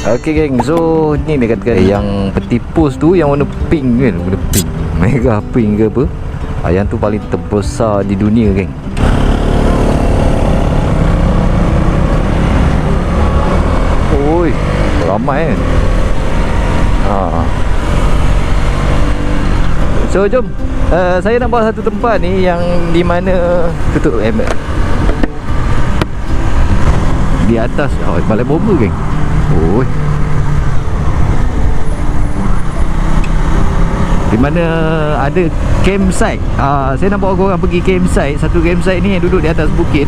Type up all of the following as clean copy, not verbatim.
Okay geng, so ni dia katakan yang peti pos tu yang warna pink kan, warna pink, mega pink ke apa. Yang tu paling terbesar di dunia geng. Oi, ramai kan. So jom, saya nak bawa satu tempat ni yang di mana tutup di atas balai bomba geng. Oi, di mana ada campsite. Saya nak bawa korang pergi campsite. Satu campsite ni yang duduk di atas bukit.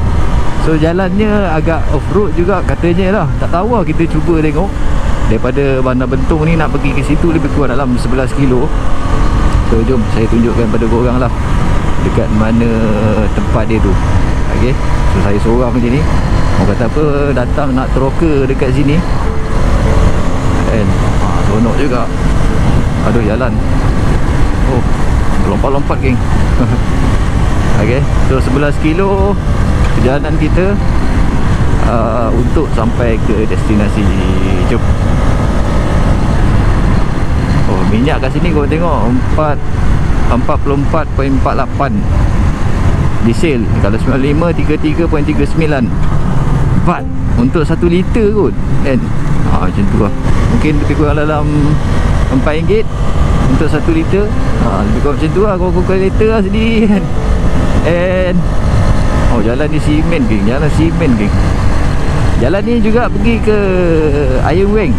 So jalannya agak off road juga katanya lah. Tak tahu lah, kita cuba tengok. Daripada Bandar Bentong ni nak pergi ke situ lebih kurang dalam 11 kilo. So jom saya tunjukkan pada korang lah dekat mana tempat dia tu. Okay, so saya seorang je ni. Orang kata apa, datang nak teroka dekat sini kan. Seronok juga. Aduh, jalan. Oh, lompat-lompat geng. Okay, so 11 kilo perjalanan kita untuk sampai ke destinasi. Jom. Oh, minyak kat sini kau tengok 44.48 diesel. Kalau 95 33.39 baht untuk 1 liter kot kan. Macam tu lah. Mungkin lebih kurang dalam RM4 untuk 1 liter. Lebih kurang macam tu lah. Kau kalkulator lah sendiri kan. And jalan ni simen geng. Jalan simen geng. Jalan ni juga pergi ke Iron Wing.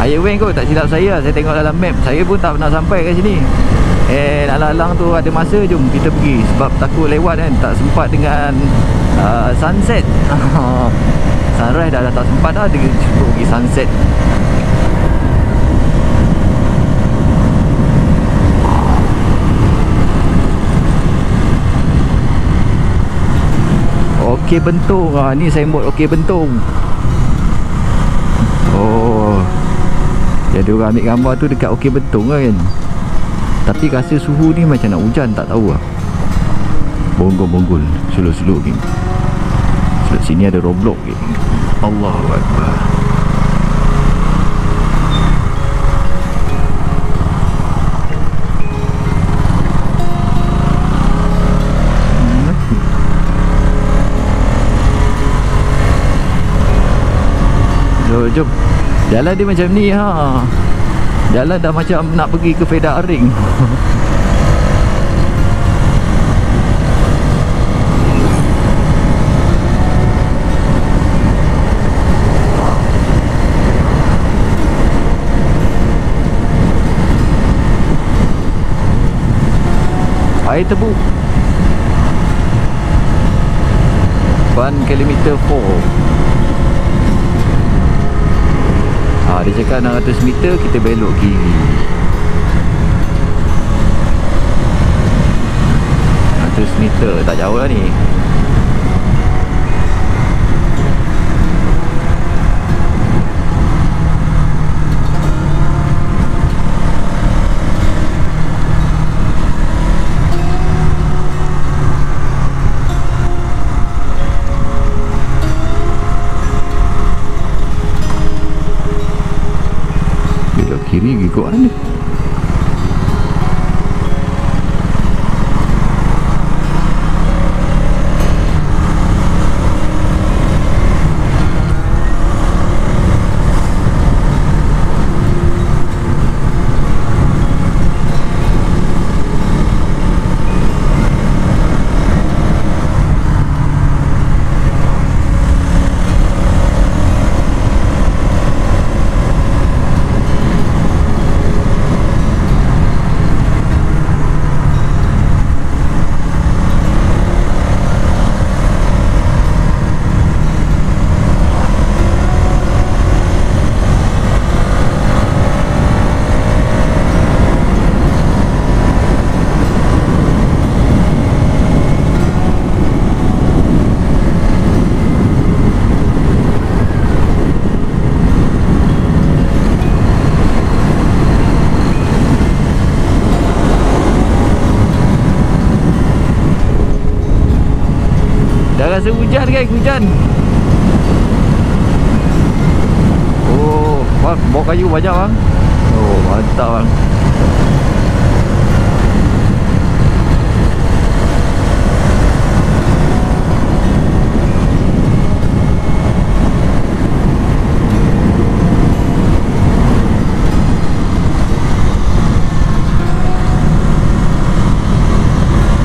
Iron Wing kot, tak silap saya. Saya tengok dalam map. Saya pun tak pernah sampai kat sini. And alang-alang tu ada masa, jom kita pergi. Sebab takut lewat kan, tak sempat dengan sunset. Sunrise dah tak sempat dah. Dia cuba pergi sunset. Okey Bentong. Ni signboard Okey Bentong. Oh, jadi orang ambil gambar tu dekat Okey Bentong kan. Tapi rasa suhu ni macam nak hujan, tak tahu lah. Bonggol-bonggol, slow-slow geng. Sebab sini ada Roblox geng. Allahu Akbar. So jom. Jalan dia macam ni ha. Jalan dah macam nak pergi ke Fedak Ring. Air tebu. Ban kilometer 4. Dia cakap 600 meter kita belok kiri. 600 meter tak jauh lah ni. Kiri gigok ni. Dah rasa hujan guys, hujan. Oh, Bang, bawa kayu banyak bang. Oh, mantap bang.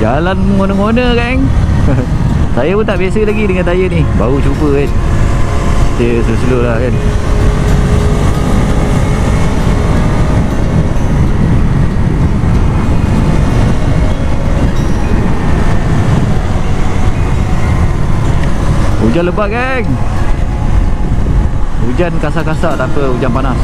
Jalan mengona-ngona kan. Saya pun tak biasa lagi dengan tayar ni. Baru cuba kan. Dia slow-slow lah kan. Hujan lebat geng. Hujan kasar-kasar tak apa, hujan panas.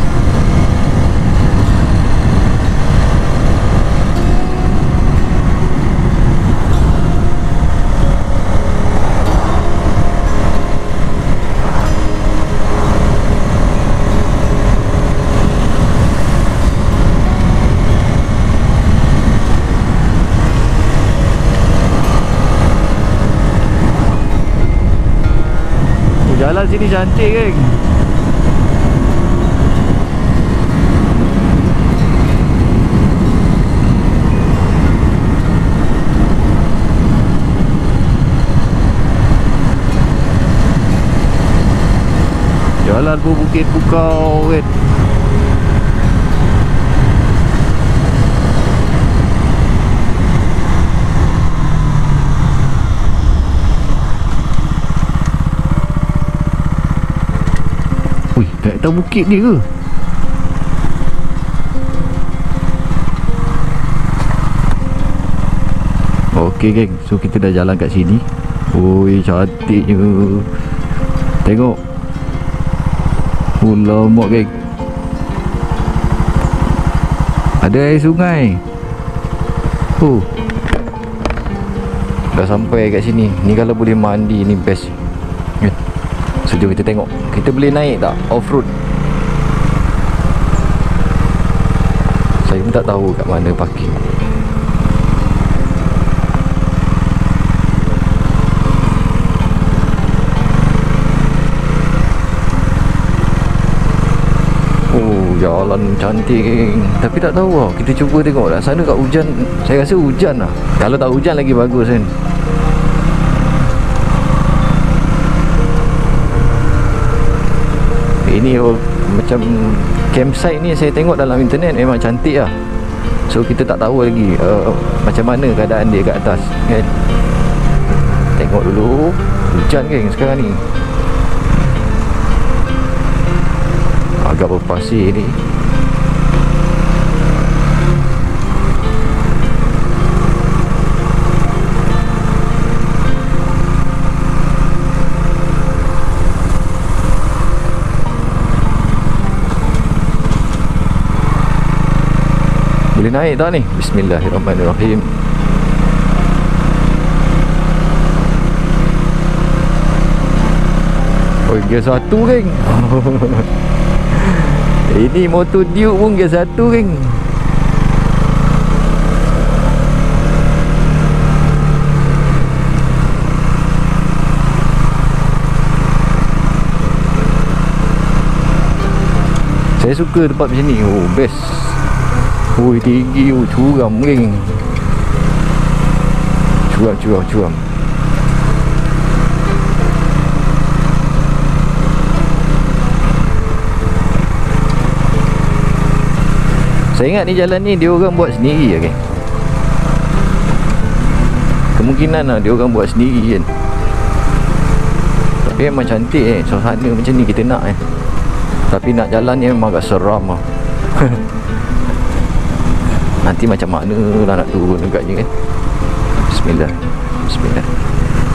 Jalan sini cantik geng. Jalan pun bukit bukau kan. Ui, tak tahu bukit ni ke? Okey geng, so kita dah jalan kat sini. Ui, cantiknya. Tengok. Lama geng. Ada air sungai. Dah sampai kat sini. Ni kalau boleh mandi ni best. So jom kita tengok. Kita boleh naik tak off-road? Saya pun tak tahu kat mana parking. Oh, jalan cantik. Tapi tak tahu lah. Kita cuba tengok lah. Sana kat hujan. Saya rasa hujan lah. Kalau tak hujan lagi bagus kan. Ini macam campsite ni saya tengok dalam internet memang cantik lah. So kita tak tahu lagi macam mana keadaan dia kat atas kan. Tengok dulu. Hujan geng sekarang ni. Agak berpasir ni. Boleh naik tak ni? Bismillahirrahmanirrahim. Oh, gear 1 geng. Ini motor Duke pun gear 1 geng. Saya suka tempat macam ni. Oh, best. Ui, tinggi, curam geng. Curam. Saya ingat ni jalan ni dia orang buat sendiri lah geng. Kemungkinan lah dia orang buat sendiri kan. Tapi memang cantik suasana macam ni kita nak Tapi nak jalan ni memang agak seram lah. Nanti macam mana lah nak turun agaknya kan. Bismillah.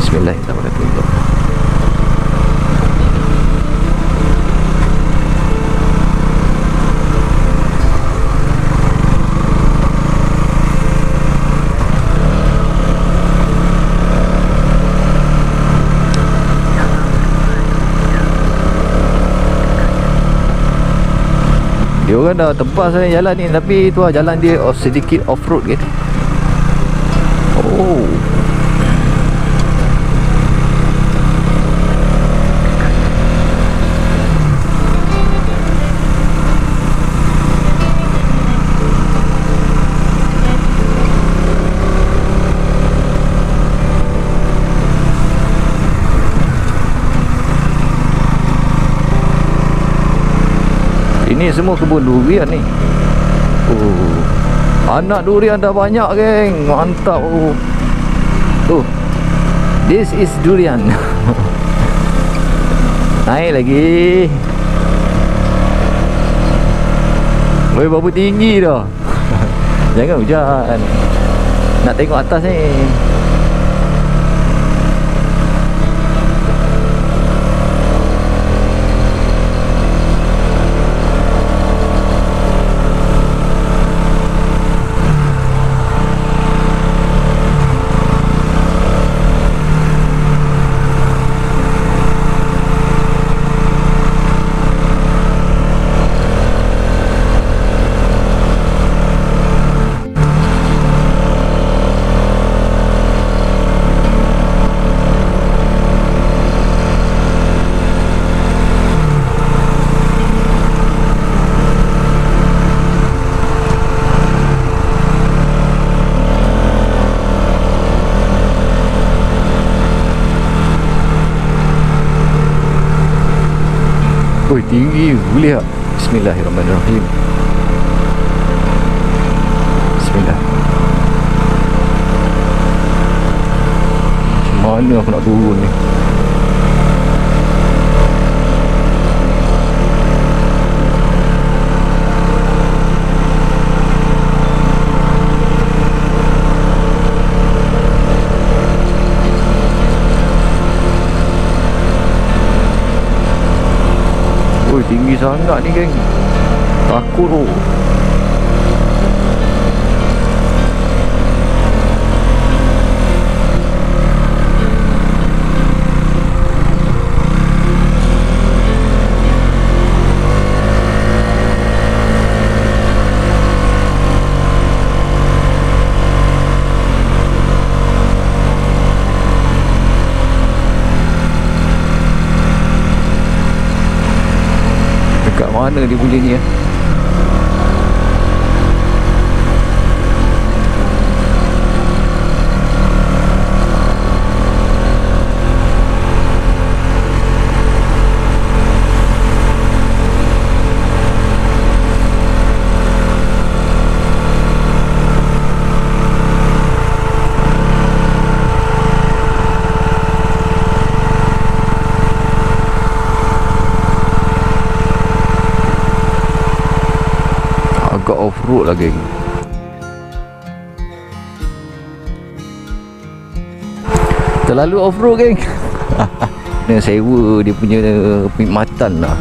Bismillahirrahmanirrahim. Dia orang dah tebas jalan ni. Tapi tu lah jalan dia sedikit off-road kan. Oh, Ni semua kebun durian ni. Oh, anak durian dah banyak, geng. Mantap. Oh, this is durian. Naik lagi. Woi, berapa tinggi dah. Jangan hujan. Nak tengok atas ni. Oi, tinggi. Boleh tak? Bismillahirrahmanirrahim. Bismillah. Macam mana aku nak turun ni? Oi, tinggi sangat ni, geng. Takut tu. Dekat mana dia punya ni, agak off-road lah, geng. Terlalu off-road, geng. Kena sewa dia punya perkhidmatan lah.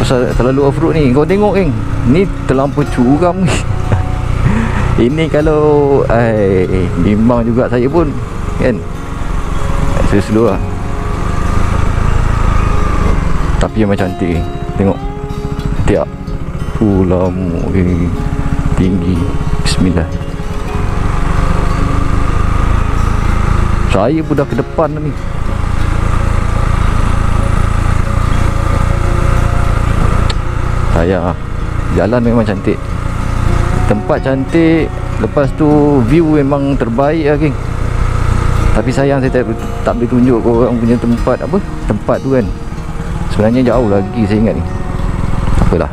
Pasal terlalu off-road ni. Kau tengok, geng, ni terlampau curam ni. Ini kalau bimbang juga saya pun, kan, slow lah. Tapi memang cantik, geng. Tengok tiap lama, okay. Tinggi. Bismillah. Saya pun dah ke depan ni. Sayang, jalan memang cantik, tempat cantik. Lepas tu view memang terbaik lah, geng. Tapi sayang saya tak boleh tunjuk korang punya tempat tu kan. Sebenarnya jauh lagi saya ingat ni. Apalah,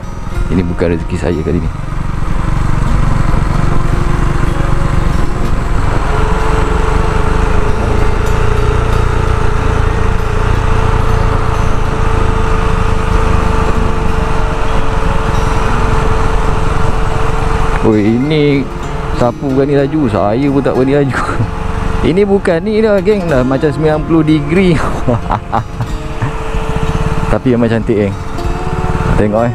ini bukan rezeki saya kali ni. Oi, ini siapa berani laju? Saya pun tak berani laju. Ini bukan ni dah, geng, dah macam 90 degree. Tapi memang cantik, geng. Tengok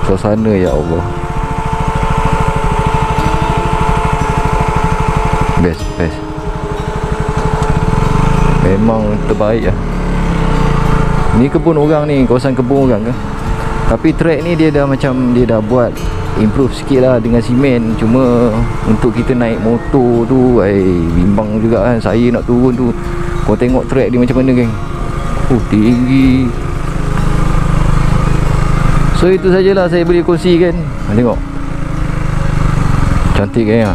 suasana, ya Allah. Best. Memang terbaik lah. Ni kebun orang ni, kawasan kebun orang ke. Tapi track ni dia dah macam, dia dah buat improve sikit lah dengan simen. Cuma untuk kita naik motor tu bimbang juga kan. Saya nak turun tu, kau tengok track dia macam mana, geng. Tinggi. So itu sajalah saya boleh kongsikan. Tengok, cantik, geng.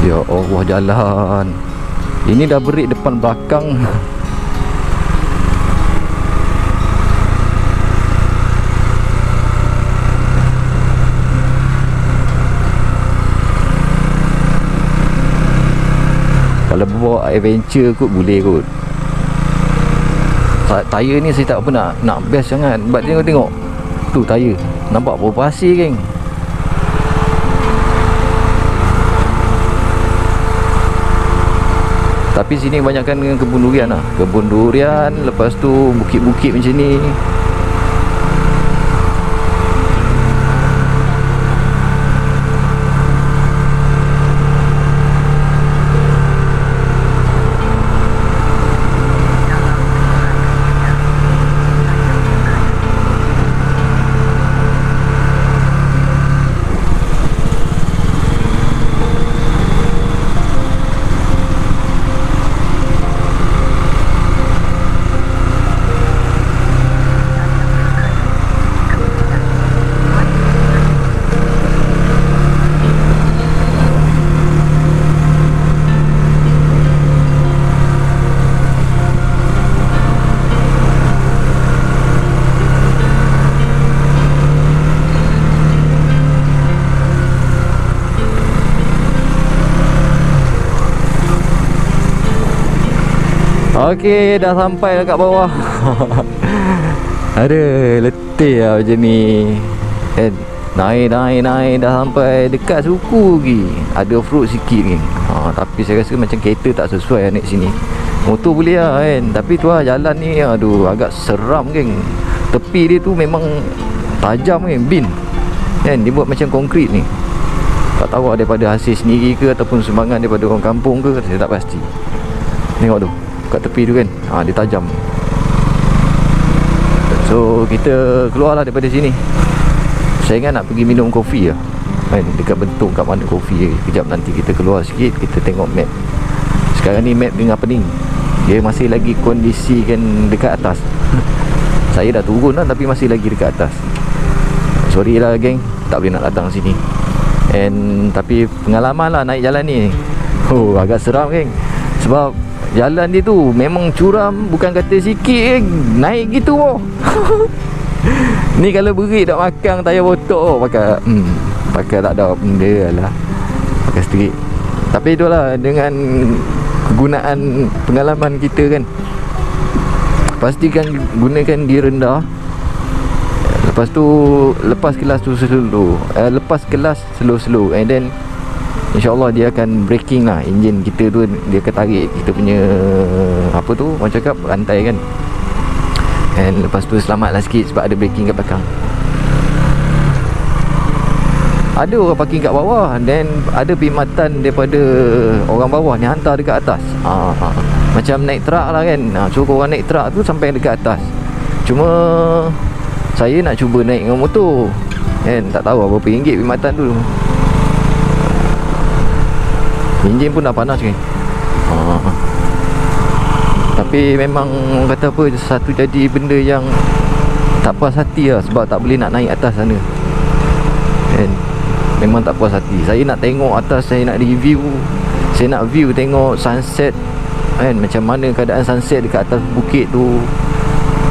Ya Allah, jalan ini dah berik depan belakang. Kalau bawa adventure kot boleh kot. Tayar ni saya tak apa nak best sangat. Sebab tengok tu tayar, nampak berapa pasir geng. Tapi sini banyakkan dengan kebun durian lah. Kebun durian, lepas tu bukit-bukit macam ni. Okey, dah sampai dekat bawah. Aduh, letih lah macam ni. Naik dah sampai dekat suku lagi. Ada off-road sikit ni. Tapi saya rasa macam kereta tak sesuai naik sini. Motor boleh lah kan. Tapi tu lah jalan ni, aduh, agak seram geng. Tepi dia tu memang tajam kan, bin kan, dia buat macam konkrit ni. Tak tahu daripada hasil sendiri ke ataupun sumbangan daripada orang kampung ke, saya tak pasti. Tengok tu kat tepi tu kan, dia tajam. So kita keluarlah daripada sini. Saya ingat nak pergi minum kopi lah kan, dekat Bentong kat mana kopi. Kejap nanti kita keluar sikit, kita tengok map. Sekarang ni map tengah pening, dia masih lagi kondisikan dekat atas. Saya dah turun lah tapi masih lagi dekat atas. Sorry lah geng, tak boleh nak datang sini. Tapi pengalaman lah naik jalan ni. Agak seram geng. Sebab jalan dia tu memang curam, bukan kata sikit naik gitu oh. Ni kalau berit tak makan tayar botok pakai tak ada benda lah, pakai street. Tapi itulah dengan kegunaan pengalaman kita kan, pastikan gunakan di rendah. Lepas tu lepas kelas tu slow and then InsyaAllah dia akan braking lah. Enjin kita tu dia akan tarik kita punya apa tu, orang cakap rantai kan. And lepas tu selamat lah sikit sebab ada braking kat belakang. Ada orang parking kat bawah, then ada perkhidmatan daripada orang bawah ni hantar dekat atas. Macam naik truck lah kan, suruh orang naik truck tu sampai dekat atas. Cuma saya nak cuba naik dengan motor kan, tak tahu berapa ringgit perkhidmatan tu. Enjin pun dah panas kan. Tapi memang kata apa, satu jadi benda yang tak puas hati lah. Sebab tak boleh nak naik atas sana kan. Memang tak puas hati. Saya nak tengok atas, saya nak review, saya nak view tengok sunset kan, macam mana keadaan sunset dekat atas bukit tu.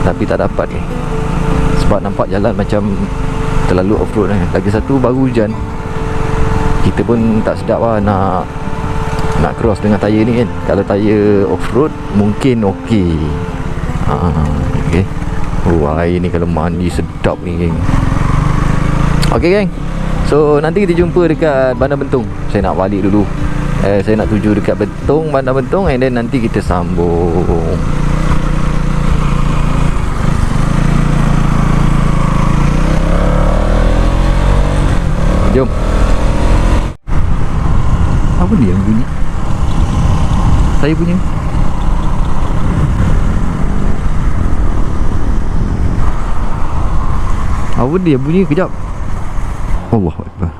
Tapi tak dapat ni, sebab nampak jalan macam terlalu off-road kan. Lagi satu baru hujan, kita pun tak sedap lah nak cross dengan tayar ni kan. Kalau tayar off-road mungkin okey. Okay. Air ni kalau mandi sedap ni geng. Okay geng, so nanti kita jumpa dekat Bandar Bentong. Saya nak balik dulu, saya nak tuju dekat Bentong, Bandar Bentong, and then nanti kita sambung. Jom. Apa ni yang bunyi? Saya punya. Apa dia bunyi? Kejap. Allahu Akbar.